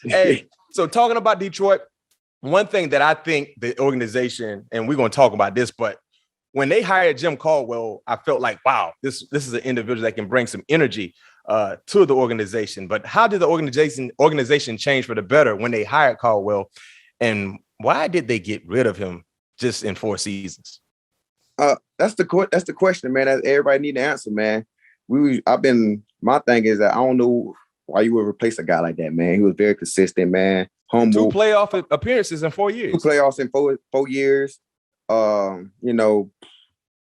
Hey, so talking about Detroit, one thing that I think the organization, and we're going to talk about this, but when they hired Jim Caldwell, I felt like, wow, this is an individual that can bring some energy to the organization. But how did the organization change for the better when they hired Caldwell? And why did they get rid of him just in 4 seasons? That's the question, man. That everybody need to answer, man. My thing is that I don't know why you would replace a guy like that, man. He was very consistent, man. Humble. 2 playoff appearances in 4 years. 2 playoffs in four years. You know,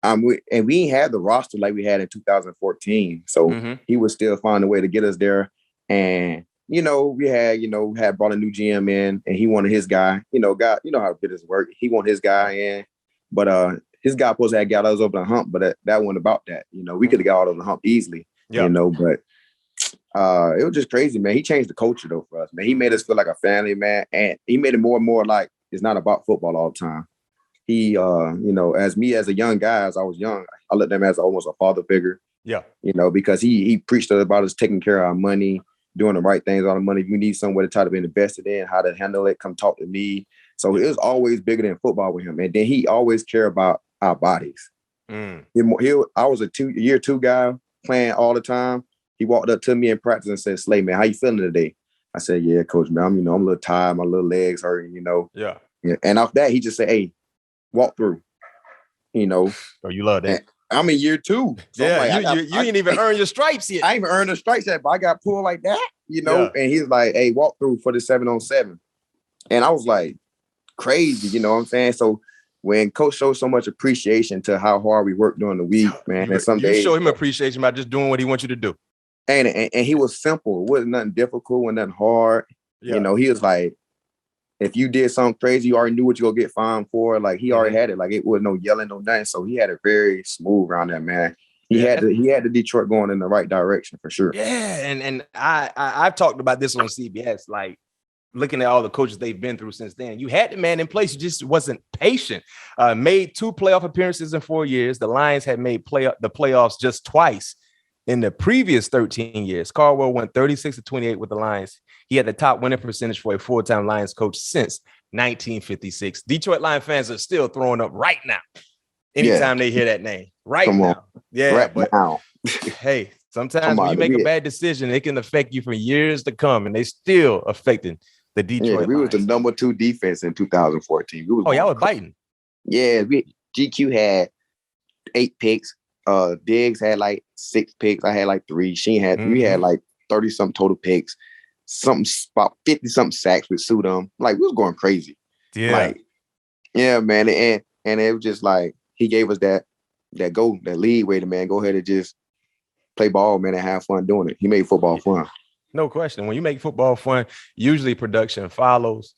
we ain't had the roster like we had in 2014. So he would still find a way to get us there. And we had brought a new GM in, and he wanted his guy. You know how business work. He wanted his guy in, but his guy supposed to have got us over the hump, but that wasn't about that. We could have got over the hump easily. Yeah. But it was just crazy, man. He changed the culture though for us, man. He made us feel like a family, man, and he made it more and more like it's not about football all the time. He, as a young guy, as I was young, I looked at him as almost a father figure. Yeah. Because he preached about us taking care of our money, doing the right things on the money. If you need somewhere to try to be invested in, how to handle it, come talk to me. So it was always bigger than football with him. And then he always cared about our bodies. I was a year two guy playing all the time. He walked up to me in practice and said, "Slay, man, how you feeling today?" I said, "Yeah, coach, man, I'm a little tired. My little legs hurting, Yeah. And off that, he just said, "Hey, walk through." Oh, you love that. And I'm in year 2. So yeah, you ain't even earned your stripes yet. I ain't even earned the stripes yet, but I got pulled like that, And he's like, "Hey, walk through for the 7-on-7." And I was like, crazy, you know what I'm saying? So when coach shows so much appreciation to how hard we work during the week, man, and some days you show him appreciation by just doing what he wants you to do. And he was simple. It wasn't nothing difficult, wasn't nothing hard. Yeah. He was like, if you did something crazy, you already knew what you gonna get fined for. Like he already had it. Like it was no yelling, no nothing. So he had it very smooth around that, man. He had the Detroit going in the right direction for sure. Yeah, and I've talked about this on CBS, like looking at all the coaches they've been through since then. You had the man in place, you just wasn't patient. Made 2 playoff appearances in 4 years. The Lions had made the playoffs just twice in the previous 13 years. Caldwell went 36-28 with the Lions. He had the top winning percentage for a full-time Lions coach since 1956. Detroit Lion fans are still throwing up right now anytime they hear that name. Now. Yeah, right now. Hey, sometimes when you make a bad decision, it can affect you for years to come, and they still affecting the Detroit Lions. We was the number 2 defense in 2014. Y'all was biting. Yeah, GQ had 8 picks. Diggs had like 6 picks. I had like 3. We had like 30-something total picks. Something about 50-something sacks with Sudom. Like we was going crazy. Yeah. Man. And it was just like he gave us that lead way to, man, go ahead and just play ball, man, and have fun doing it. He made football fun. No question. When you make football fun, usually production follows.